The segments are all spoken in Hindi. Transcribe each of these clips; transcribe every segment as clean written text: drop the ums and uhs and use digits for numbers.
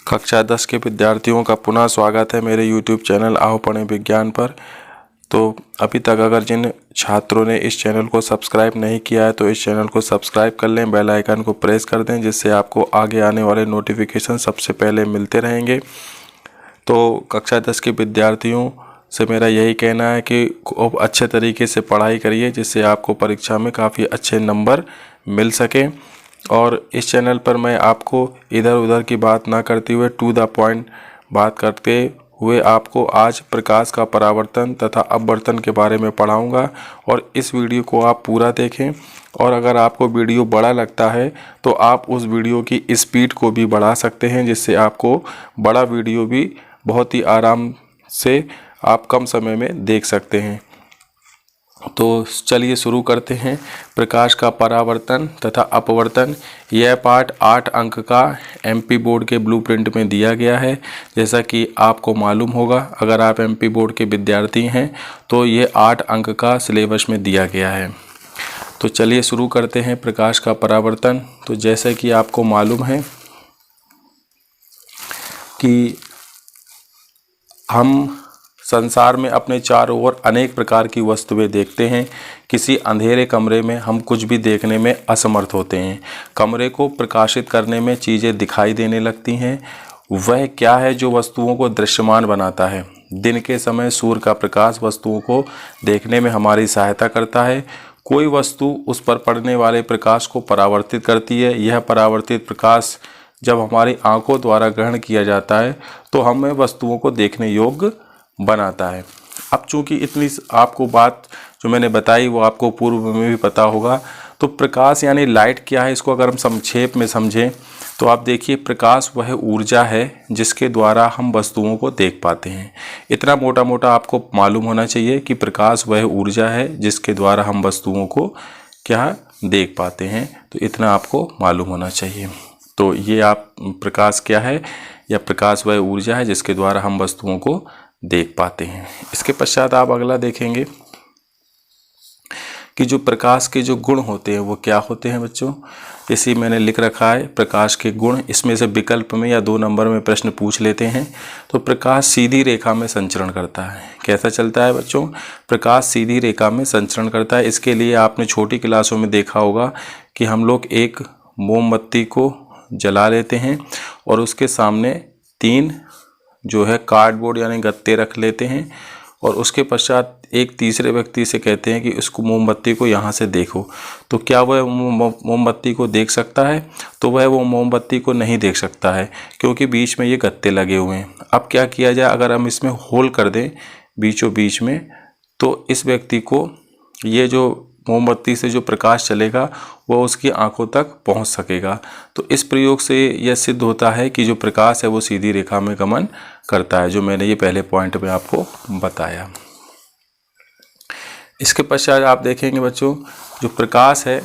कक्षा 10 के विद्यार्थियों का पुनः स्वागत है मेरे YouTube चैनल आओ पढ़ें विज्ञान पर। तो अभी तक अगर जिन छात्रों ने इस चैनल को सब्सक्राइब नहीं किया है तो इस चैनल को सब्सक्राइब कर लें, बेल आइकन को प्रेस कर दें, जिससे आपको आगे आने वाले नोटिफिकेशन सबसे पहले मिलते रहेंगे। तो कक्षा 10 के विद्यार्थियों से मेरा यही कहना है कि खूब अच्छे तरीके से पढ़ाई करिए, जिससे आपको परीक्षा में काफ़ी अच्छे नंबर मिल सकें। और इस चैनल पर मैं आपको इधर उधर की बात ना करते हुए टू द पॉइंट बात करते हुए आपको आज प्रकाश का परावर्तन तथा अपवर्तन के बारे में पढ़ाऊंगा। और इस वीडियो को आप पूरा देखें, और अगर आपको वीडियो बड़ा लगता है तो आप उस वीडियो की स्पीड को भी बढ़ा सकते हैं, जिससे आपको बड़ा वीडियो भी बहुत ही आराम से आप कम समय में देख सकते हैं। तो चलिए शुरू करते हैं। प्रकाश का परावर्तन तथा अपवर्तन, यह पाठ 8 अंक का एमपी बोर्ड के ब्लूप्रिंट में दिया गया है। जैसा कि आपको मालूम होगा, अगर आप एमपी बोर्ड के विद्यार्थी हैं तो ये 8 अंक का सिलेबस में दिया गया है। तो चलिए शुरू करते हैं प्रकाश का परावर्तन। तो जैसा कि आपको मालूम है कि हम संसार में अपने चारों ओर अनेक प्रकार की वस्तुएं देखते हैं। किसी अंधेरे कमरे में हम कुछ भी देखने में असमर्थ होते हैं। कमरे को प्रकाशित करने में चीज़ें दिखाई देने लगती हैं। वह क्या है जो वस्तुओं को दृश्यमान बनाता है? दिन के समय सूर्य का प्रकाश वस्तुओं को देखने में हमारी सहायता करता है। कोई वस्तु उस पर पड़ने वाले प्रकाश को परावर्तित करती है। यह परावर्तित प्रकाश जब हमारी आंखों द्वारा ग्रहण किया जाता है तो हमें वस्तुओं को देखने योग्य बनाता है। अब चूंकि इतनी आपको बात जो मैंने बताई वो आपको पूर्व में भी पता होगा, तो प्रकाश यानी लाइट क्या है, इसको अगर हम संक्षेप में समझें तो आप देखिए, प्रकाश वह ऊर्जा है जिसके द्वारा हम वस्तुओं को देख पाते हैं। इतना मोटा मोटा आपको मालूम होना चाहिए कि प्रकाश वह ऊर्जा है जिसके द्वारा हम वस्तुओं को क्या देख पाते हैं। तो इतना आपको मालूम होना चाहिए। तो ये आप प्रकाश क्या है, या प्रकाश वह ऊर्जा है जिसके द्वारा हम वस्तुओं को देख पाते हैं। इसके पश्चात आप अगला देखेंगे कि जो प्रकाश के जो गुण होते हैं वो क्या होते हैं बच्चों। इसी मैंने लिख रखा है प्रकाश के गुण। इसमें से विकल्प में या 2 नंबर में प्रश्न पूछ लेते हैं। तो प्रकाश सीधी रेखा में संचरण करता है। कैसा चलता है बच्चों? प्रकाश सीधी रेखा में संचरण करता है। इसके लिए आपने छोटी क्लासों में देखा होगा कि हम लोग एक मोमबत्ती को जला लेते हैं और उसके सामने 3 जो है कार्डबोर्ड यानी गत्ते रख लेते हैं, और उसके पश्चात एक तीसरे व्यक्ति से कहते हैं कि उसको मोमबत्ती को यहाँ से देखो। तो क्या वह मोमबत्ती को देख सकता है? तो वह वो मोमबत्ती को नहीं देख सकता है, क्योंकि बीच में ये गत्ते लगे हुए हैं। अब क्या किया जाए, अगर हम इसमें होल कर दें बीचों बीच में, तो इस व्यक्ति को ये जो मोमबत्ती से जो प्रकाश चलेगा वह उसकी आंखों तक पहुंच सकेगा। तो इस प्रयोग से यह सिद्ध होता है कि जो प्रकाश है वो सीधी रेखा में गमन करता है, जो मैंने ये पहले पॉइंट में आपको बताया। इसके पश्चात आप देखेंगे बच्चों, जो प्रकाश है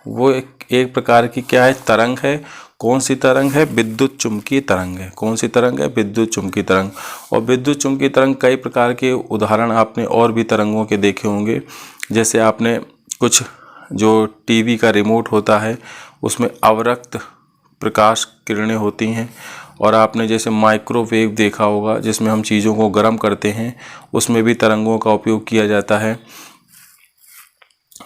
वो एक प्रकार की क्या है, तरंग है। कौन सी तरंग है? विद्युत चुम्बकीय तरंग है। कौन सी तरंग है? विद्युत चुम्बकीय तरंग। और विद्युत चुम्बकीय तरंग कई प्रकार के उदाहरण आपने और भी तरंगों के देखे होंगे। जैसे आपने कुछ जो टीवी का रिमोट होता है उसमें अवरक्त प्रकाश किरणें होती हैं, और आपने जैसे माइक्रोवेव देखा होगा जिसमें हम चीज़ों को गर्म करते हैं, उसमें भी तरंगों का उपयोग किया जाता है।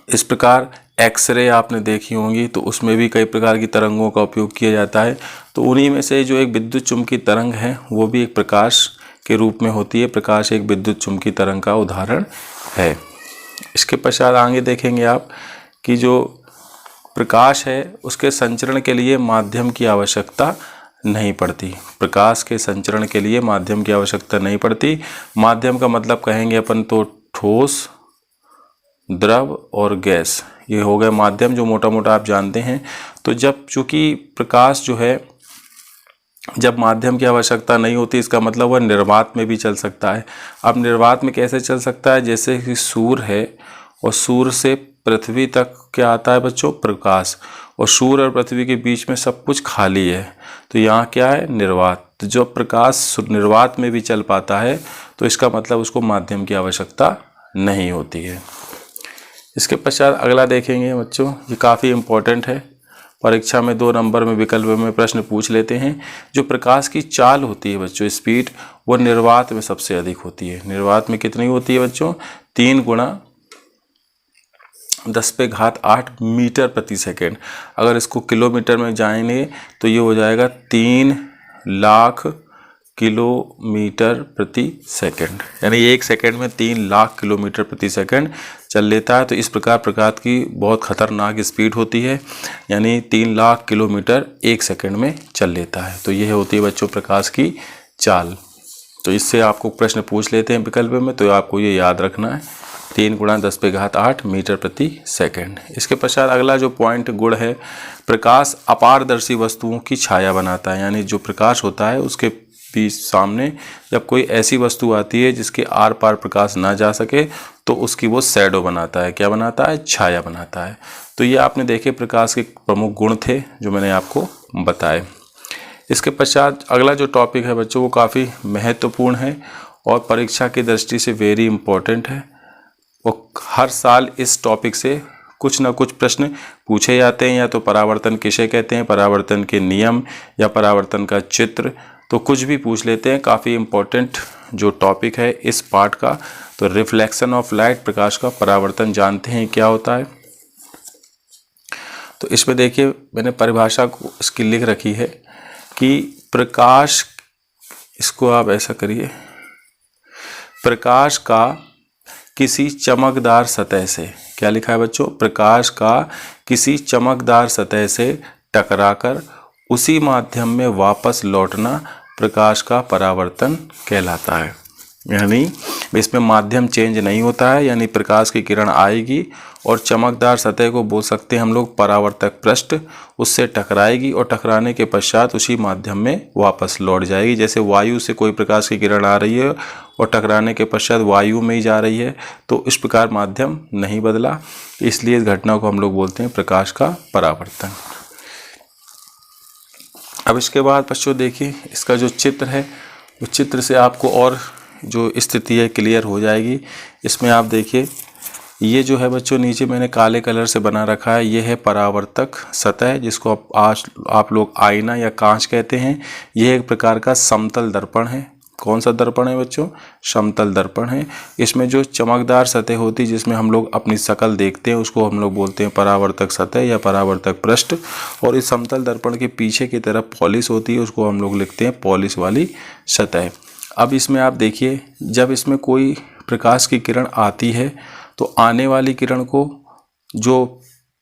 इस प्रकार एक्सरे आपने देखी होंगी, तो उसमें भी कई प्रकार की तरंगों का उपयोग किया जाता है। तो उन्हीं में से जो एक विद्युत चुम्बकीय तरंग है वो भी एक प्रकाश के रूप में होती है। प्रकाश एक विद्युत चुम्बकीय तरंग का उदाहरण है। इसके पश्चात आगे देखेंगे आप कि जो प्रकाश है उसके संचरण के लिए माध्यम की आवश्यकता नहीं पड़ती। प्रकाश के संचरण के लिए माध्यम की आवश्यकता नहीं पड़ती। माध्यम का मतलब कहेंगे अपन तो ठोस, द्रव और गैस, ये हो गए माध्यम जो मोटा मोटा आप जानते हैं। तो जब चूँकि प्रकाश जो है जब माध्यम की आवश्यकता नहीं होती, इसका मतलब वह निर्वात में भी चल सकता है। अब निर्वात में कैसे चल सकता है? जैसे कि सूर्य है और सूर्य से पृथ्वी तक क्या आता है बच्चों? प्रकाश। और सूर्य और पृथ्वी के बीच में सब कुछ खाली है, तो यहाँ क्या है? निर्वात। तो जब प्रकाश निर्वात में भी चल पाता है तो इसका मतलब उसको माध्यम की आवश्यकता नहीं होती है। इसके पश्चात अगला देखेंगे बच्चों, ये काफ़ी इम्पोर्टेंट है। परीक्षा में 2 नंबर में विकल्प में प्रश्न पूछ लेते हैं। जो प्रकाश की चाल होती है बच्चों, स्पीड, वो निर्वात में सबसे अधिक होती है। निर्वात में कितनी होती है बच्चों? 3 × 10⁸ मीटर प्रति सेकेंड। अगर इसको किलोमीटर में जाएंगे तो ये हो जाएगा 3 लाख किलोमीटर प्रति सेकंड, यानी 1 सेकंड में 3 लाख किलोमीटर प्रति सेकंड चल लेता है। तो इस प्रकार प्रकाश की बहुत खतरनाक स्पीड होती है, यानी 3 लाख किलोमीटर 1 सेकंड में चल लेता है। तो यह होती है बच्चों प्रकाश की चाल। तो इससे आपको प्रश्न पूछ लेते हैं विकल्प में, तो आपको ये याद रखना है 3 × 10⁸ मीटर प्रति सेकंड। इसके पश्चात अगला जो पॉइंट गुण है, प्रकाश अपारदर्शी वस्तुओं की छाया बनाता है। यानी जो प्रकाश होता है उसके बीच सामने जब कोई ऐसी वस्तु आती है जिसके आर पार प्रकाश ना जा सके तो उसकी वो शैडो बनाता है। क्या बनाता है? छाया बनाता है। तो ये आपने देखे प्रकाश के प्रमुख गुण थे जो मैंने आपको बताए। इसके पश्चात अगला जो टॉपिक है बच्चों वो काफ़ी महत्वपूर्ण है और परीक्षा की दृष्टि से वेरी इम्पोर्टेंट है। और हर साल इस टॉपिक से कुछ ना कुछ प्रश्न पूछे जाते हैं, या तो परावर्तन किसे कहते हैं, परावर्तन के नियम, या परावर्तन का चित्र, तो कुछ भी पूछ लेते हैं। काफ़ी इम्पोर्टेंट जो टॉपिक है इस पार्ट का। तो रिफ्लेक्शन ऑफ लाइट, प्रकाश का परावर्तन जानते हैं क्या होता है। तो इसमें देखिए मैंने परिभाषा को इसकी लिख रखी है कि प्रकाश, इसको आप ऐसा करिए, प्रकाश का किसी चमकदार सतह से, क्या लिखा है बच्चों? प्रकाश का किसी चमकदार सतह से टकराकर उसी माध्यम में वापस लौटना प्रकाश का परावर्तन कहलाता है। यानी इसमें माध्यम चेंज नहीं होता है, यानी प्रकाश की किरण आएगी और चमकदार सतह को बोल सकते हैं हम लोग परावर्तक पृष्ठ, उससे टकराएगी और टकराने के पश्चात उसी माध्यम में वापस लौट जाएगी। जैसे वायु से कोई प्रकाश की किरण आ रही है और टकराने के पश्चात वायु में ही जा रही है, तो इस प्रकार माध्यम नहीं बदला, इसलिए इस घटना को हम लोग बोलते हैं प्रकाश का परावर्तन। अब इसके बाद बच्चों देखिए इसका जो चित्र है, उस चित्र से आपको और जो स्थिति है क्लियर हो जाएगी। इसमें आप देखिए ये जो है बच्चों नीचे मैंने काले कलर से बना रखा है, ये है परावर्तक सतह, जिसको आप लोग आईना या कांच कहते हैं। यह एक प्रकार का समतल दर्पण है। कौन सा दर्पण है बच्चों? समतल दर्पण है। इसमें जो चमकदार सतह होती है जिसमें हम लोग अपनी शक्ल देखते हैं उसको हम लोग बोलते हैं परावर्तक सतह या परावर्तक पृष्ठ। और इस समतल दर्पण के पीछे की तरफ पॉलिश होती है, उसको हम लोग लिखते हैं पॉलिश वाली सतह। अब इसमें आप देखिए जब इसमें कोई प्रकाश की किरण आती है तो आने वाली किरण को जो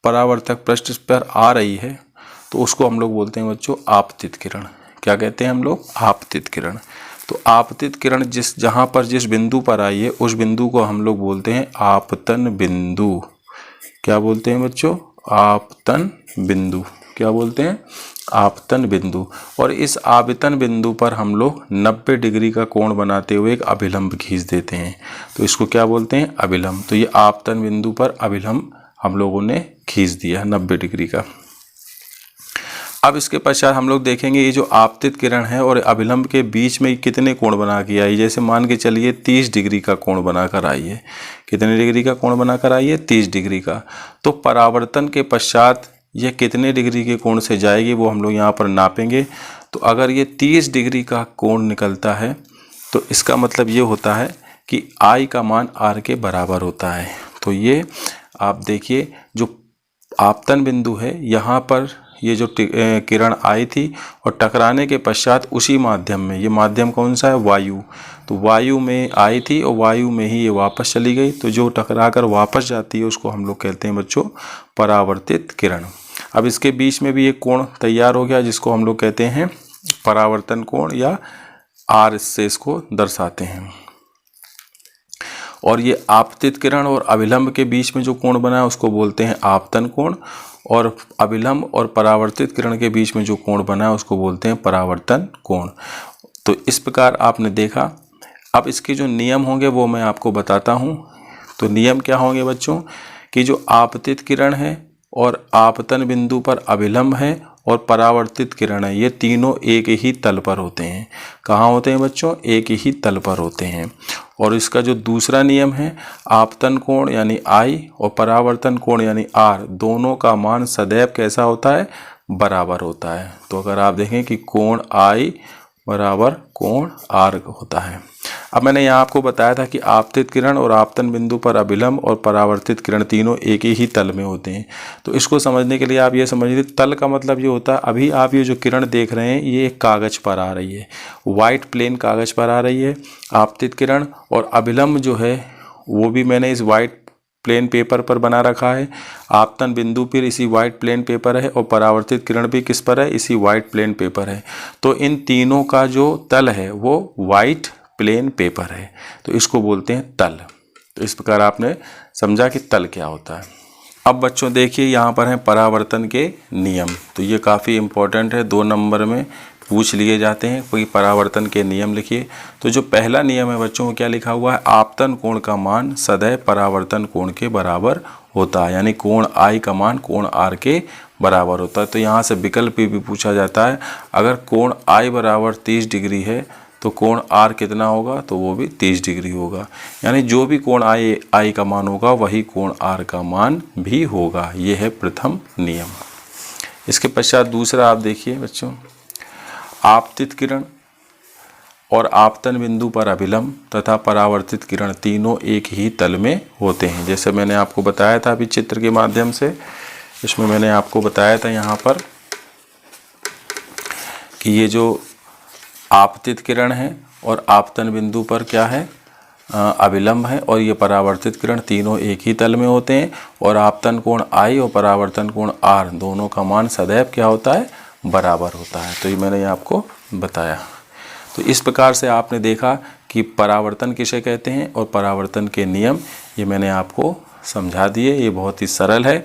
परावर्तक पृष्ठ पर आ रही है तो उसको हम लोग बोलते हैं बच्चों आपतित किरण। क्या कहते हैं हम लोग? आपतित किरण। तो आपतित किरण जहाँ पर जिस बिंदु पर आई है उस बिंदु को हम लोग बोलते हैं आपतन बिंदु। क्या बोलते हैं बच्चों? आपतन बिंदु। क्या बोलते हैं? आपतन बिंदु। और इस आपतन बिंदु पर हम लोग 90 डिग्री का कोण बनाते हुए एक अभिलंब खींच देते हैं, तो इसको क्या बोलते हैं? अभिलंब। तो ये आपतन बिंदु पर अभिलंब हम लोगों ने खींच दिया 90 डिग्री का। अब इसके पश्चात हम लोग देखेंगे ये जो आपतित किरण है और अभिलंब के बीच में कितने कोण बना के आई। जैसे मान के चलिए 30 डिग्री का कोण बनाकर आई है। कितने डिग्री का कोण बनाकर आई है? 30 डिग्री का। तो परावर्तन के पश्चात यह कितने डिग्री के कोण से जाएगी वो हम लोग यहाँ पर नापेंगे। तो अगर ये 30 डिग्री का कोण निकलता है तो इसका मतलब ये होता है कि आई का मान आर के बराबर होता है। तो ये आप देखिए जो आपतन बिंदु है यहाँ पर ये जो किरण आई थी और टकराने के पश्चात उसी माध्यम में, ये माध्यम कौन सा है? वायु। तो वायु में आई थी और वायु में ही ये वापस चली गई, तो जो टकराकर वापस जाती है उसको हम लोग कहते हैं बच्चों परावर्तित किरण। अब इसके बीच में भी एक कोण तैयार हो गया जिसको हम लोग कहते हैं परावर्तन कोण या आर से इसको दर्शाते हैं। और ये आपतित किरण और अभिलंब के बीच में जो कोण बना है उसको बोलते हैं आपतन कोण, और अभिलंब और परावर्तित किरण के बीच में जो कोण बना है उसको बोलते हैं परावर्तन कोण। तो इस प्रकार आपने देखा। अब इसके जो नियम होंगे वो मैं आपको बताता हूँ। तो नियम क्या होंगे बच्चों कि जो आपतित किरण है और आपतन बिंदु पर अभिलंब है और परावर्तित किरण है, ये तीनों एक ही तल पर होते हैं। कहाँ होते हैं बच्चों? एक ही तल पर होते हैं। और इसका जो दूसरा नियम है, आपतन कोण यानी I और परावर्तन कोण यानी R, दोनों का मान सदैव कैसा होता है? बराबर होता है। तो अगर आप देखें कि कोण I बराबर कोण R होता है। अब मैंने यहाँ आपको बताया था कि आपतित किरण और आपतन बिंदु पर अभिलंब और परावर्तित किरण तीनों एक ही तल में होते हैं। तो इसको समझने के लिए आप ये समझ लीजिए, तल का मतलब ये होता है, अभी आप ये जो किरण देख रहे हैं ये एक कागज़ पर आ रही है, वाइट प्लेन कागज़ पर आ रही है आपतित किरण, और अभिलंब जो है वो भी मैंने इस वाइट प्लेन पेपर पर बना रखा है। आपतन बिंदु फिर इसी वाइट प्लेन पेपर है और परावर्तित किरण भी किस पर है? इसी वाइट प्लेन पेपर है। तो इन तीनों का जो तल है वो वाइट प्लेन पेपर है, तो इसको बोलते हैं तल। तो इस प्रकार आपने समझा कि तल क्या होता है। अब बच्चों देखिए यहाँ पर है परावर्तन के नियम, तो ये काफ़ी इम्पोर्टेंट है, 2 नंबर में पूछ लिए जाते हैं। कोई परावर्तन के नियम लिखिए। तो जो पहला नियम है बच्चों को क्या लिखा हुआ है? आपतन कोण का मान सदैव परावर्तन कोण के बराबर होता है, यानी कोण I का मान कोण R के बराबर होता है। तो यहाँ से विकल्प भी पूछा जाता है, अगर कोण I बराबर 30 डिग्री है तो कोण R कितना होगा? तो वो भी 30 डिग्री होगा, यानी जो भी कोण I का मान होगा वही कोण R का मान भी होगा। ये है प्रथम नियम। इसके पश्चात दूसरा आप देखिए बच्चों, आपतित किरण और आपतन बिंदु पर अभिलंब तथा परावर्तित किरण तीनों एक ही तल में होते हैं। जैसे मैंने आपको बताया था अभी चित्र के माध्यम से, इसमें मैंने आपको बताया था यहाँ पर कि ये जो आपतित किरण है और आपतन बिंदु पर क्या है? अभिलंब है, और ये परावर्तित किरण तीनों एक ही तल में होते हैं, और आपतन कोण I और परावर्तन कोण R दोनों का मान सदैव क्या होता है? बराबर होता है। तो ये मैंने ये आपको बताया। तो इस प्रकार से आपने देखा कि परावर्तन किसे कहते हैं और परावर्तन के नियम ये मैंने आपको समझा दिए। ये बहुत ही सरल है,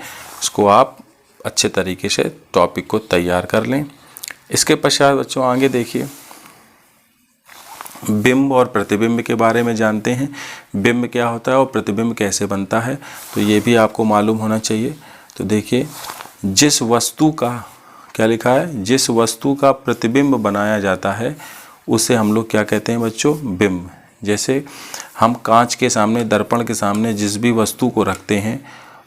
इसको आप अच्छे तरीके से टॉपिक को तैयार कर लें। इसके पश्चात बच्चों आगे देखिए, बिंब और प्रतिबिंब के बारे में जानते हैं। बिंब क्या होता है और प्रतिबिंब कैसे बनता है, तो ये भी आपको मालूम होना चाहिए। तो देखिए, जिस वस्तु का क्या लिखा है? जिस वस्तु का प्रतिबिंब बनाया जाता है उसे हम लोग क्या कहते हैं बच्चों? बिंब। जैसे हम कांच के सामने, दर्पण के सामने जिस भी वस्तु को रखते हैं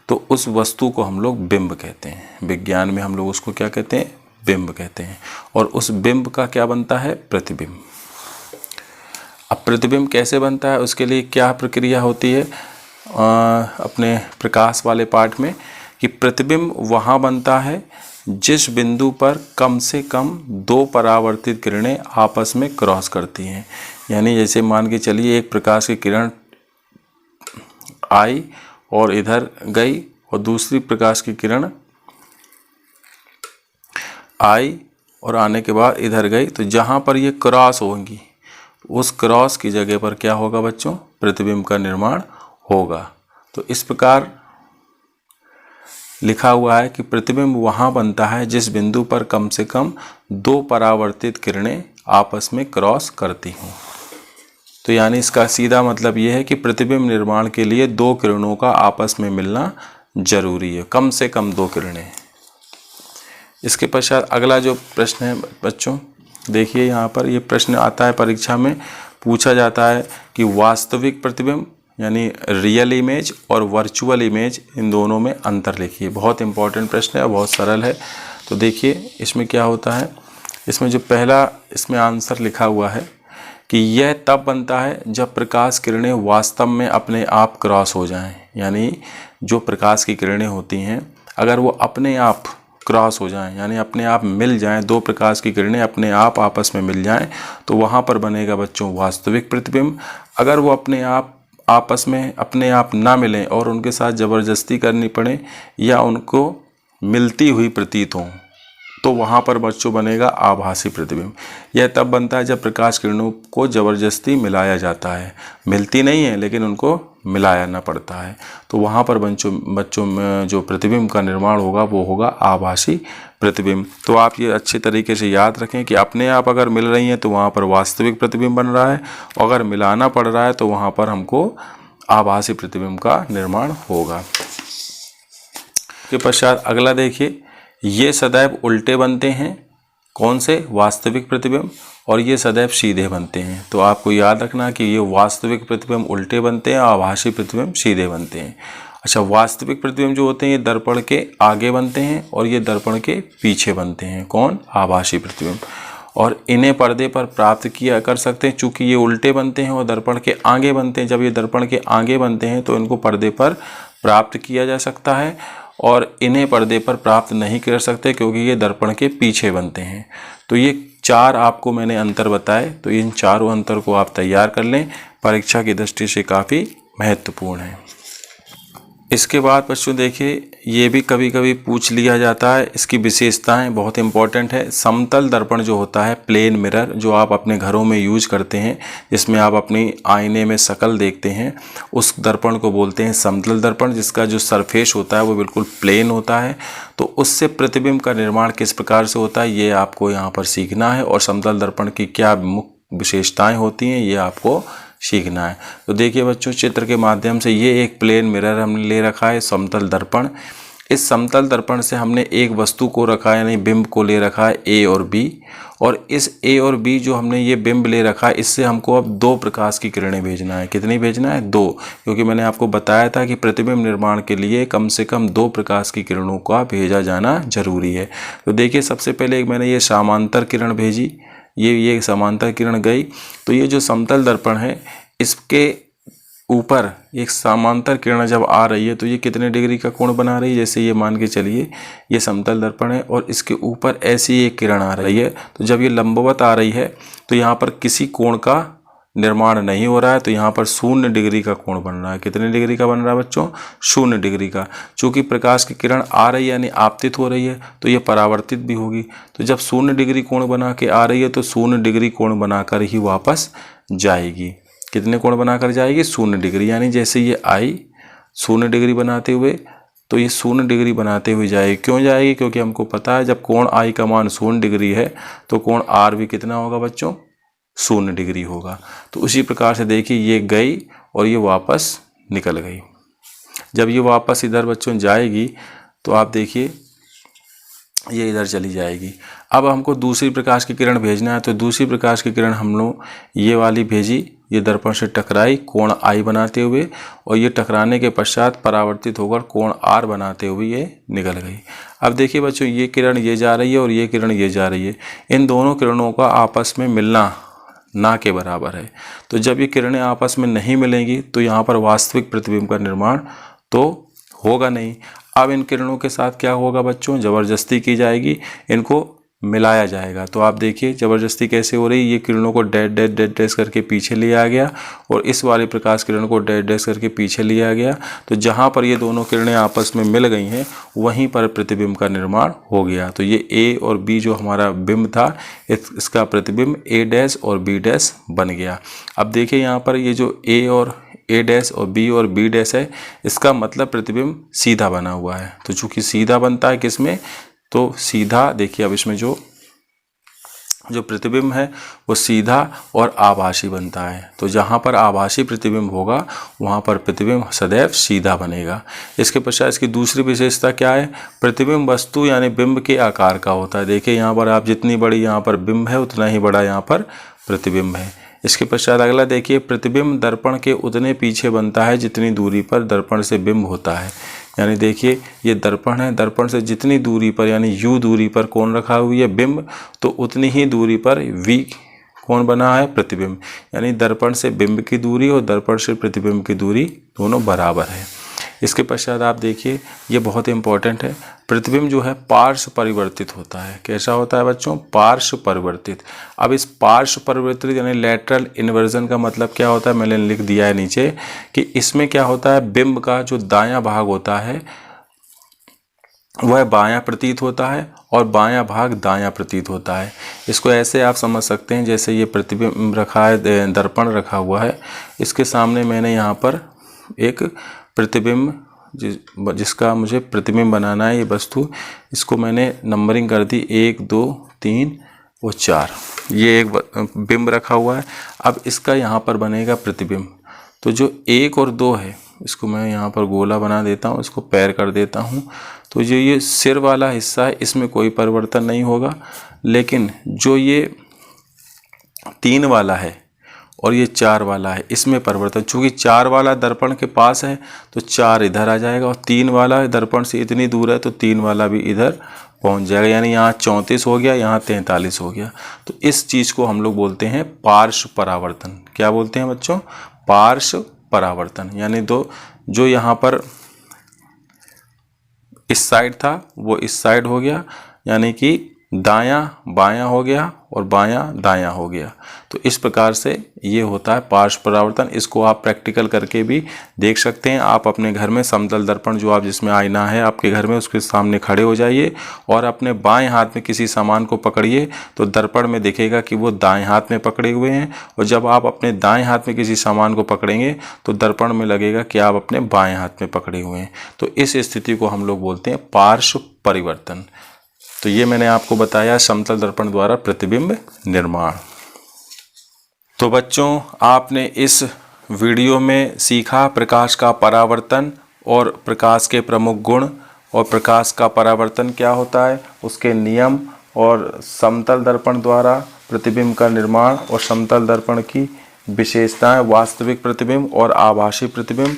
तो उस वस्तु को हम लोग बिंब कहते हैं। विज्ञान में हम लोग उसको क्या कहते हैं? बिंब कहते हैं। और उस बिंब का क्या बनता है? प्रतिबिंब। अब प्रतिबिंब कैसे बनता है, उसके लिए क्या प्रक्रिया होती है अपने प्रकाश वाले पाठ में, कि प्रतिबिंब वहाँ बनता है जिस बिंदु पर कम से कम 2 परावर्तित किरणें आपस में क्रॉस करती हैं। यानी जैसे मान के चलिए एक प्रकाश की किरण आई और इधर गई और दूसरी प्रकाश की किरण आई और आने के बाद इधर गई, तो जहाँ पर ये क्रॉस होंगी उस क्रॉस की जगह पर क्या होगा बच्चों? प्रतिबिंब का निर्माण होगा। तो इस प्रकार लिखा हुआ है कि प्रतिबिंब वहाँ बनता है जिस बिंदु पर कम से कम 2 परावर्तित किरणें आपस में क्रॉस करती हों। तो यानी इसका सीधा मतलब ये है कि प्रतिबिंब निर्माण के लिए 2 किरणों का आपस में मिलना जरूरी है, कम से कम 2 किरणें। इसके पश्चात अगला जो प्रश्न है बच्चों, देखिए यहाँ पर ये प्रश्न आता है परीक्षा में, पूछा जाता है कि वास्तविक प्रतिबिंब यानी रियल इमेज और वर्चुअल इमेज, इन दोनों में अंतर लिखिए। बहुत इंपॉर्टेंट प्रश्न है और बहुत सरल है। तो देखिए इसमें क्या होता है, इसमें जो पहला इसमें आंसर लिखा हुआ है कि यह तब बनता है जब प्रकाश किरणें वास्तव में अपने आप क्रॉस हो जाएं। यानी जो प्रकाश की किरणें होती हैं अगर वो अपने आप क्रॉस हो जाएं, यानी अपने आप मिल जाएं, 2 प्रकाश की किरणें अपने आप आपस में मिल जाएं, तो वहाँ पर बनेगा बच्चों वास्तविक प्रतिबिंब। अगर वो अपने आप आपस में अपने आप ना मिलें और उनके साथ ज़बरदस्ती करनी पड़े या उनको मिलती हुई प्रतीत हों, तो वहाँ पर बच्चों बनेगा आभासी प्रतिबिंब। यह तब बनता है जब प्रकाश किरणों को ज़बरदस्ती मिलाया जाता है, मिलती नहीं है लेकिन उनको मिलाना पड़ता है, तो वहाँ पर बच्चों में जो प्रतिबिंब का निर्माण होगा वो होगा आभासी प्रतिबिंब। तो आप ये अच्छे तरीके से याद रखें कि अपने आप अगर मिल रही हैं तो वहाँ पर वास्तविक प्रतिबिंब बन रहा है, और अगर मिलाना पड़ रहा है तो वहाँ पर हमको आभासी प्रतिबिंब का निर्माण होगा। के पश्चात अगला देखिए, ये सदैव उल्टे बनते हैं, कौन से, वास्तविक प्रतिबिंब, और ये सदैव सीधे बनते हैं। तो आपको याद रखना कि ये वास्तविक प्रतिबिंब उल्टे बनते हैं, आभासी प्रतिबिंब सीधे बनते हैं। अच्छा, वास्तविक प्रतिबिंब जो होते हैं ये दर्पण के आगे बनते हैं और ये दर्पण के पीछे बनते हैं, कौन, आभासी प्रतिबिंब। और इन्हें पर्दे पर प्राप्त किया कर सकते हैं, चूँकि ये उल्टे बनते हैं और दर्पण के आगे बनते हैं। जब ये दर्पण के आगे बनते हैं तो इनको पर्दे पर प्राप्त किया जा सकता है, और इन्हें पर्दे पर प्राप्त नहीं कर सकते क्योंकि ये दर्पण के पीछे बनते हैं। तो ये 4 आपको मैंने अंतर बताए, तो इन चारों अंतर को आप तैयार कर लें, परीक्षा की दृष्टि से काफ़ी महत्वपूर्ण है। इसके बाद बच्चों देखिए, ये भी कभी कभी पूछ लिया जाता है, इसकी विशेषताएं बहुत इंपॉर्टेंट है। समतल दर्पण जो होता है, प्लेन मिरर, जो आप अपने घरों में यूज करते हैं, जिसमें आप अपनी आईने में शक्ल देखते हैं, उस दर्पण को बोलते हैं समतल दर्पण, जिसका जो सरफेस होता है वो बिल्कुल प्लेन होता है। तो उससे प्रतिबिंब का निर्माण किस प्रकार से होता है ये आपको यहाँ पर सीखना है, और समतल दर्पण की क्या मुख्य विशेषताएँ होती हैं ये आपको सीखना है। तो देखिए बच्चों, चित्र के माध्यम से ये एक प्लेन मिरर हमने ले रखा है, समतल दर्पण। इस समतल दर्पण से हमने एक वस्तु को रखा है, यानी बिंब को ले रखा है ए और बी, और इस ए और बी जो हमने ये बिंब ले रखा है, इससे हमको अब 2 प्रकाश की किरणें भेजना है। कितनी भेजना है? 2, क्योंकि मैंने आपको बताया था कि प्रतिबिंब निर्माण के लिए कम से कम 2 प्रकाश की किरणों का भेजा जाना जरूरी है। तो देखिए, सबसे पहले मैंने ये समांतर किरण भेजी, ये समांतर किरण गई। तो ये जो समतल दर्पण है, इसके ऊपर एक समांतर किरण जब आ रही है तो ये कितने डिग्री का कोण बना रही है। जैसे ये मान के चलिए ये समतल दर्पण है और इसके ऊपर ऐसी एक किरण आ रही है, तो जब ये लंबवत आ रही है तो यहाँ पर किसी कोण का निर्माण नहीं हो रहा है, तो यहाँ पर 0 डिग्री का कोण बन रहा है। कितने डिग्री का बन रहा है बच्चों? 0 डिग्री का। चूँकि प्रकाश की किरण आ रही है यानी आपतित हो रही है, तो ये परावर्तित भी होगी। तो जब 0 डिग्री कोण बना के आ रही है तो 0 डिग्री कोण बनाकर ही वापस जाएगी। कितने कोण बनाकर जाएगी? 0 डिग्री। यानी जैसे ये आई 0 डिग्री बनाते हुए, तो ये 0 डिग्री बनाते हुए जाएगी। क्यों जाएगी? क्योंकि हमको पता है जब कोण आई का मान 0 डिग्री है तो कोण आर भी कितना होगा बच्चों? 0 डिग्री होगा। तो उसी प्रकार से देखिए, ये गई और ये वापस निकल गई। जब ये वापस इधर बच्चों जाएगी तो आप देखिए ये इधर चली जाएगी। अब हमको दूसरी प्रकाश की किरण भेजना है, तो दूसरी प्रकाश की किरण हम लोग ये वाली भेजी, ये दर्पण से टकराई कोण आई बनाते हुए, और ये टकराने के पश्चात परावर्तित होकर कोण आर बनाते हुए ये निकल गई। अब देखिए बच्चों, ये किरण ये जा रही है और ये किरण ये जा रही है। इन दोनों किरणों का आपस में मिलना ना के बराबर है। तो जब ये किरणें आपस में नहीं मिलेंगी तो यहाँ पर वास्तविक प्रतिबिंब का निर्माण तो होगा नहीं। अब इन किरणों के साथ क्या होगा बच्चों? ज़बरदस्ती की जाएगी, इनको मिलाया जाएगा। तो आप देखिए ज़बरदस्ती कैसे हो रही है। ये किरणों को डैश डैश डैश डैश करके पीछे लिया गया और इस वाली प्रकाश किरण को डैश डैश करके पीछे लिया गया। तो जहाँ पर ये दोनों किरणें आपस में मिल गई हैं वहीं पर प्रतिबिंब का निर्माण हो गया। तो ये ए और बी जो हमारा बिंब था, इसका प्रतिबिंब ए डैश और बी डैश बन गया। अब देखिए यहाँ पर ये जो ए और ए डैश और बी डैश है, इसका मतलब प्रतिबिंब सीधा बना हुआ है। तो चूंकि सीधा बनता है किसमें? तो सीधा, देखिए अब इसमें जो प्रतिबिंब है वो सीधा और आभासी बनता है। तो जहाँ पर आभासी प्रतिबिंब होगा वहाँ पर प्रतिबिंब सदैव सीधा बनेगा। इसके पश्चात इसकी दूसरी विशेषता क्या है? प्रतिबिंब वस्तु यानी बिंब के आकार का होता है। देखिए यहाँ पर आप जितनी बड़ी यहाँ पर बिंब है उतना ही बड़ा यहाँ पर प्रतिबिंब है। इसके पश्चात अगला देखिए, प्रतिबिंब दर्पण के उतने पीछे बनता है जितनी दूरी पर दर्पण से बिंब होता है। यानी देखिए ये दर्पण है, दर्पण से जितनी दूरी पर यानी यू दूरी पर कौन रखा हुई है? बिंब। तो उतनी ही दूरी पर वी कौन बना है? प्रतिबिंब। यानी दर्पण से बिंब की दूरी और दर्पण से प्रतिबिंब की दूरी दोनों बराबर है। इसके पश्चात आप देखिए, ये बहुत इंपॉर्टेंट है, प्रतिबिंब जो है पार्श्व परिवर्तित होता है। कैसा होता है बच्चों? पार्श्व परिवर्तित। अब इस पार्श्व परिवर्तित यानी लैटरल इन्वर्जन का मतलब क्या होता है? मैंने लिख दिया है नीचे कि इसमें क्या होता है, बिंब का जो दायां भाग होता है वह बायां प्रतीत होता है और बायां भाग दायां प्रतीत होता है। इसको ऐसे आप समझ सकते हैं, जैसे ये प्रतिबिंब रखा है, दर्पण रखा हुआ है, इसके सामने मैंने यहाँ पर एक प्रतिबिंब जिसका मुझे प्रतिबिंब बनाना है, ये वस्तु, इसको मैंने नंबरिंग कर दी 1 2 3 और 4। ये एक बिंब रखा हुआ है। अब इसका यहाँ पर बनेगा प्रतिबिंब। तो जो 1 और 2 है इसको मैं यहाँ पर गोला बना देता हूँ, इसको पैर कर देता हूँ। तो ये सिर वाला हिस्सा है, इसमें कोई परिवर्तन नहीं होगा। लेकिन जो ये 3 वाला है और ये 4 वाला है, इसमें परिवर्तन, चूँकि 4 वाला दर्पण के पास है तो 4 इधर आ जाएगा, और 3 वाला दर्पण से इतनी दूर है तो 3 वाला भी इधर पहुंच जाएगा। यानी यहाँ 34 हो गया, यहाँ 43 हो गया। तो इस चीज़ को हम लोग बोलते हैं पार्श्व परावर्तन। क्या बोलते हैं बच्चों? पार्श्व परावर्तन। यानी जो यहाँ पर इस साइड था वो इस साइड हो गया, यानी कि दायां बायां हो गया और बायां दायां हो गया। तो इस प्रकार से ये होता है पार्श्व परावर्तन। इसको आप प्रैक्टिकल करके भी देख सकते हैं। आप अपने घर में समतल दर्पण, जो आप जिसमें आईना है आपके घर में, उसके सामने खड़े हो जाइए और अपने बाएं हाथ में किसी सामान को पकड़िए तो दर्पण में दिखेगा कि वो दाएं हाथ में पकड़े हुए हैं, और जब आप अपने दाएं हाथ में किसी सामान को पकड़ेंगे तो दर्पण में लगेगा कि आप अपने बाएं हाथ में पकड़े हुए हैं। तो इस स्थिति को हम लोग बोलते हैं पार्श्व परिवर्तन। तो ये मैंने आपको बताया समतल दर्पण द्वारा प्रतिबिंब निर्माण। तो बच्चों, आपने इस वीडियो में सीखा प्रकाश का परावर्तन और प्रकाश के प्रमुख गुण, और प्रकाश का परावर्तन क्या होता है, उसके नियम, और समतल दर्पण द्वारा प्रतिबिंब का निर्माण, और समतल दर्पण की विशेषताएं, वास्तविक प्रतिबिंब और आभासी प्रतिबिंब।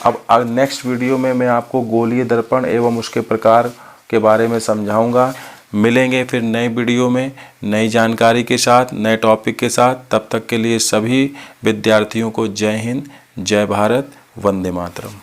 अब नेक्स्ट वीडियो में मैं आपको गोलीय दर्पण एवं उसके प्रकार के बारे में समझाऊंगा। मिलेंगे फिर नए वीडियो में नई जानकारी के साथ, नए टॉपिक के साथ। तब तक के लिए सभी विद्यार्थियों को जय हिंद, जय भारत, वंदे मातरम।